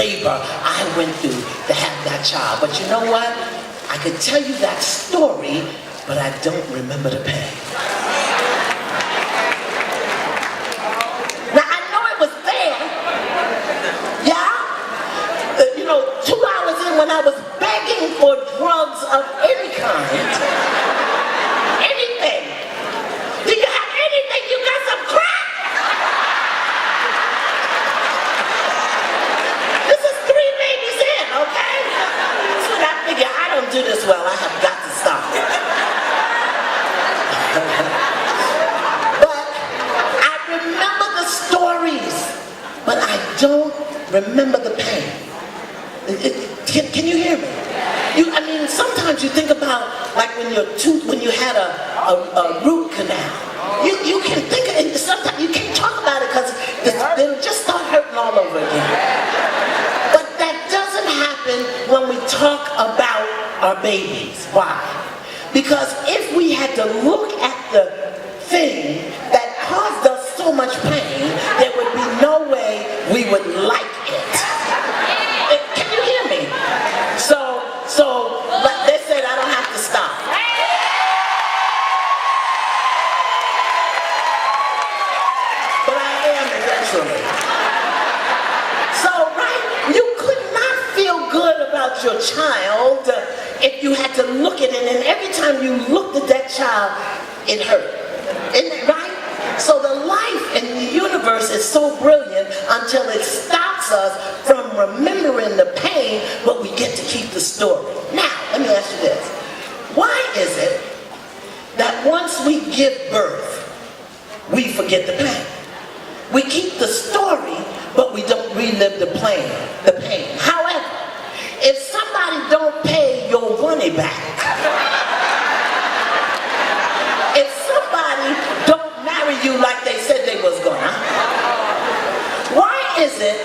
labor I went through to have that child. But you know what? I could tell you that story, but I don't remember the pain. Now I know it was there. Yeah? 2 hours in when I was begging for drugs of any kind. Anything. Do you have anything? You got some crack? This is 3 babies in, okay? So I figure I don't do this well. I have got to stop it. But I remember the stories, but I don't remember the pain. Can you hear me? Sometimes you think about like when you had a root canal. You can think of it, sometimes you can't talk about it because it'll just start hurting all over again. But that doesn't happen when we talk about our babies. Why? Because if we had to look at the thing that caused us so much pain, there would be no way we would like it. Can you hear me? So they said I don't have to stop. But I am eventually. So, right, you could not feel good about your child if you had to look at it, and every time you looked at that child, it hurt. Isn't it right? So the life in the universe is so brilliant until it stops us from remembering the pain, but we get to keep the story. Now, let me ask you this. Why is it that once we give birth, we forget the pain? We keep the story, but we don't relive the pain. However, if somebody don't pay your money back, if somebody don't marry you like they said they was gonna, why is it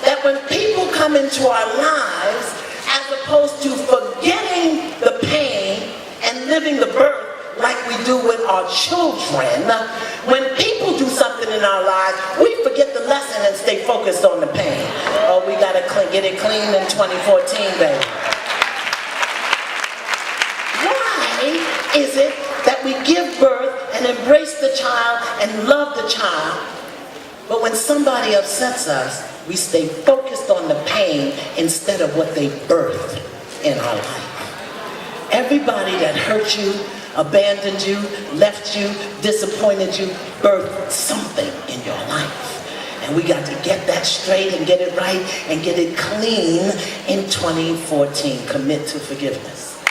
that when people come into our lives, as opposed to forgetting the pain and living the birth like we do with our children, when people do something in our lives, we forget the lesson and stay focused on the pain? Oh, we gotta get it clean in 2014, baby. Why is it that we give birth and embrace the child and love the child, but when somebody upsets us, we stay focused on the pain instead of what they birthed in our life? Everybody that hurt you, abandoned you, left you, disappointed you, birthed something in your life. And we got to get that straight and get it right and get it clean in 2014. Commit to forgiveness.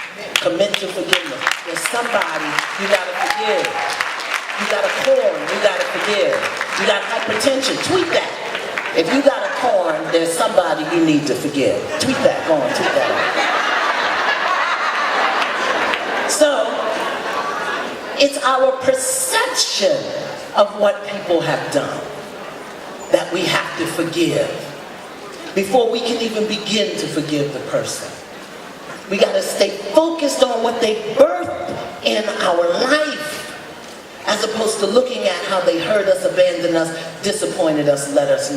Commit to forgiveness. There's somebody you gotta forgive. You got a corn, you gotta forgive. You got hypertension, tweet that. If you got a corn, there's somebody you need to forgive. Tweet that, go on, tweet that. So, it's our perception of what people have done that we have to forgive before we can even begin to forgive the person. We got to stay focused on what they birthed in our life, as opposed to looking at how they hurt us, abandoned us, disappointed us, let us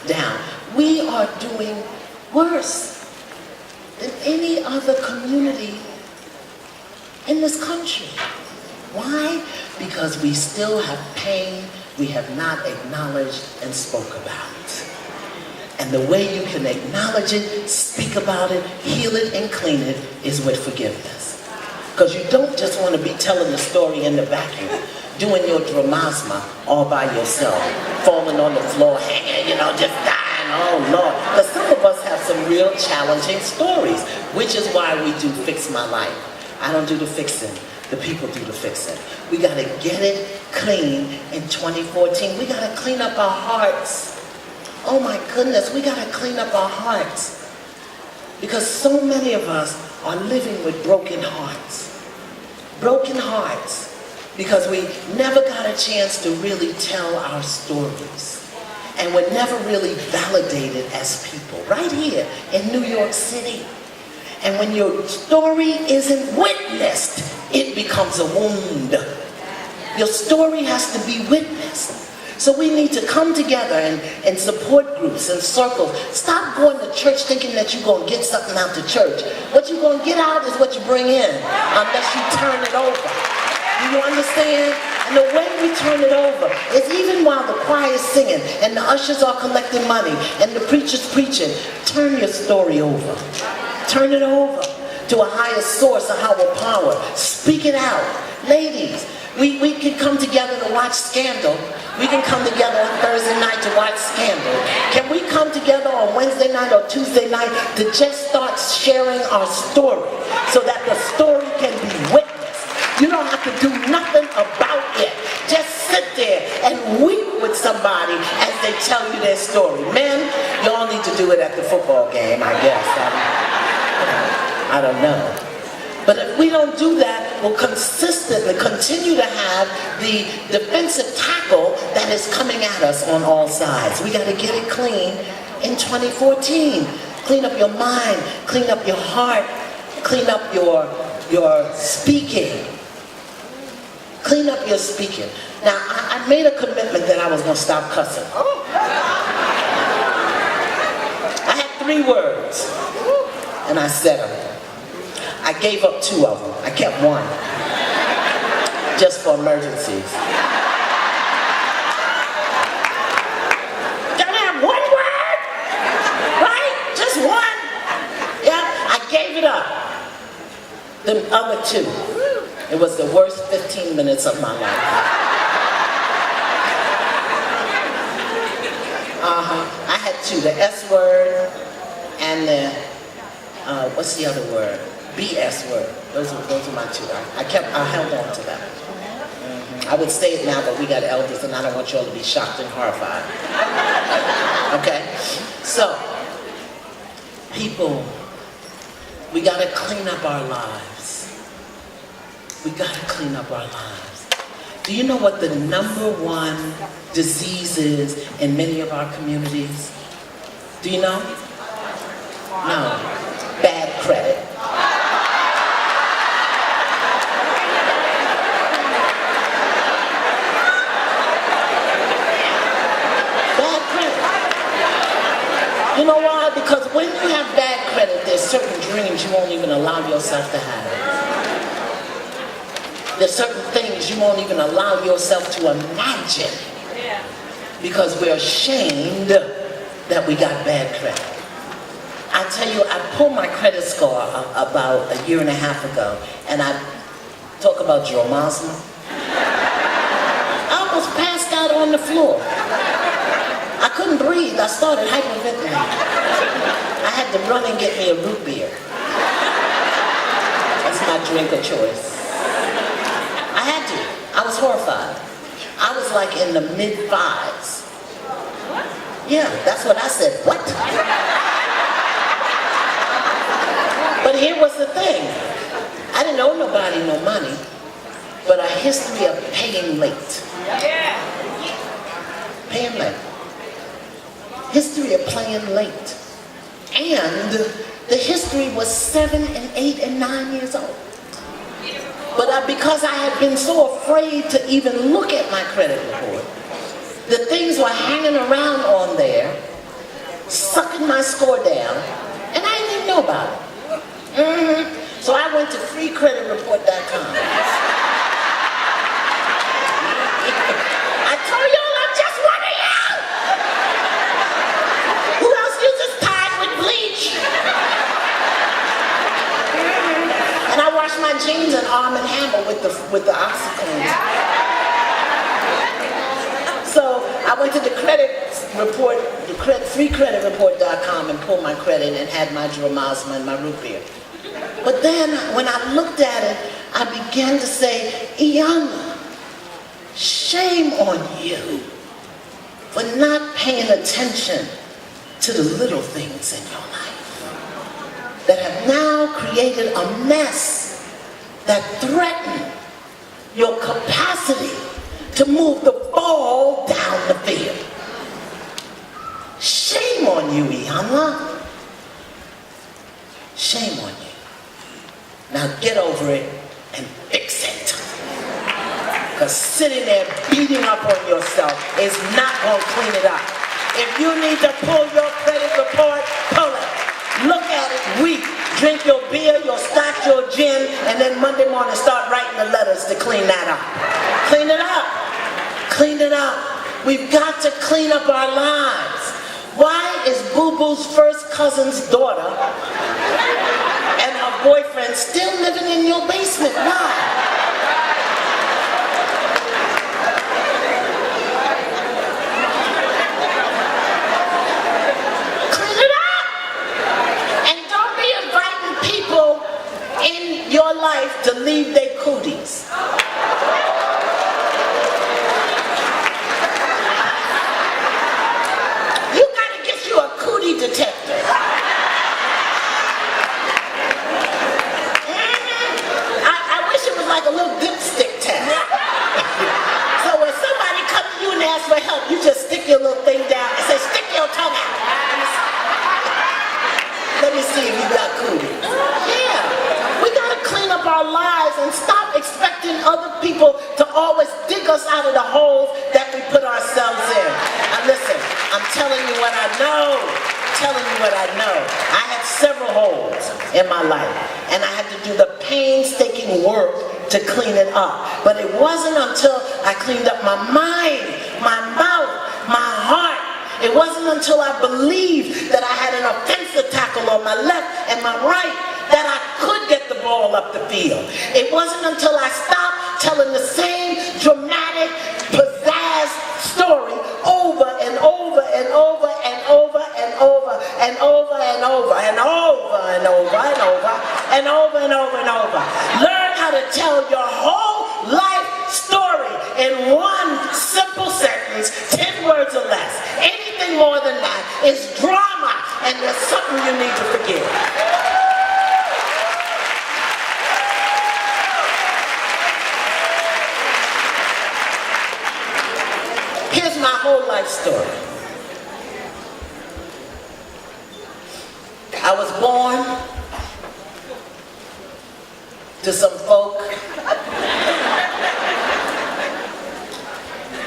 down. We are doing worse than any other community in this country. Why? Because we still have pain we have not acknowledged and spoke about. And the way you can acknowledge it, speak about it, heal it, and clean it is with forgiveness. Because you don't just want to be telling the story in the vacuum, doing your dramasma all by yourself, falling on the floor, hanging, just dying, oh Lord. Because some of us have some real challenging stories, which is why we do Fix My Life. I don't do the fixing. The people do the fixing. We got to get it clean in 2014. We got to clean up our hearts. Oh my goodness, we got to clean up our hearts. Because so many of us are living with broken hearts. Broken hearts. Because we never got a chance to really tell our stories. And we're never really validated as people. Right here in New York City. And when your story isn't witnessed, it becomes a wound. Your story has to be witnessed. So we need to come together and support groups and circles. Stop going to church thinking that you're going to get something out to church. What you're going to get out is what you bring in, unless you turn it over. Do you understand? And the way we turn it over is even while the choir is singing and the ushers are collecting money and the preacher's preaching, turn your story over. Turn it over to a higher source, a higher power. Speak it out. Ladies, we can come together to watch Scandal. We can come together on Thursday night to watch Scandal. Can we come together on Wednesday night or Tuesday night to just start sharing our story so that the story can be witnessed? You don't have to do nothing about it. Just sit there and weep with somebody as they tell you their story. Men, y'all need to do it at the football game, I guess. I don't know. But if we don't do that, we'll consistently continue to have the defensive tackle that is coming at us on all sides. We got to get it clean in 2014. Clean up your mind, clean up your heart, clean up your speaking. Clean up your speaking. Now, I made a commitment that I was going to stop cussing. I had 3 words, and I said them. I gave up 2 of them. I kept 1, just for emergencies. Gotta have 1 word, right? Just 1. Yeah, I gave it up. The other 2, it was the worst 15 minutes of my life. I had 2, the S word and the, what's the other word? BS word. Those are my 2. I held on to them. I would say it now, but we got elders and I don't want you all to be shocked and horrified. Okay? So, people, we got to clean up our lives. We got to clean up our lives. Do you know what the #1 disease is in many of our communities? Do you know? No. Bad credit. Bad credit. You know why? Because when you have bad credit, there's certain dreams you won't even allow yourself to have. There's certain things you won't even allow yourself to imagine because we're ashamed that we got bad credit. I tell you, I pulled my credit score about 1.5 years ago, and I talk about Dromosma. I almost passed out on the floor. I couldn't breathe. I started hyperventilating. I had to run and get me a root beer. That's my drink of choice. I had to. I was horrified. I was like in the mid-5s. Yeah, that's what I said. What? But here was the thing. I didn't owe nobody no money, but a history of paying late. Paying late. History of paying late. And the history was 7 and 8 and 9 years old. But because I had been so afraid to even look at my credit report, the things were hanging around on there, sucking my score down, and I didn't even know about it. So I went to freecreditreport.com. I told y'all I'm just one of y'all! Who else uses Tide with bleach? And I washed my jeans in Arm & Hammer with the OxyClean. So I went to the credit report, freecreditreport.com, and pulled my credit and had my Dromosma and my root beer. But then when I looked at it, I began to say, Iyanla, shame on you for not paying attention to the little things in your life that have now created a mess that threaten your capacity to move the ball down the field. Shame on you, Iyanla. Shame on you. Now get over it and fix it. because sitting there beating up on yourself is not going to clean it up. If you need to pull your credit report, pull it. Look at it, weep. Drink your beer, your scotch, your gin, and then Monday morning start writing the letters to clean that up. Clean it up. Clean it up. We've got to clean up our lives. Why is Boo Boo's first cousin's daughter and her boyfriend still living in your basement? Why? Your life to leave their cooties. You gotta get you a cootie detector. I wish it was like a little dipstick test. So when somebody comes to you and asks for help, you just stick your little thing down and say, stick your tongue out. Let me see if you got cooties. Clean up our lives and stop expecting other people to always dig us out of the holes that we put ourselves in. Now listen, I'm telling you what I know. I had several holes in my life, and I had to do the painstaking work to clean it up. But it wasn't until I cleaned up my mind, my mouth, my heart. It wasn't until I believed that I had an offensive tackle on my left and my right that I could get the ball up the field. It wasn't until I stopped telling the same dramatic, pizzazz story over and over and over and over and over and over and over and over and over and over and over and over and over. Learn how to tell your whole life story in one simple sentence, 10 words or less. Anything more than that is drama, and there's something you need to forgive. Here's my whole life story. I was born to some folk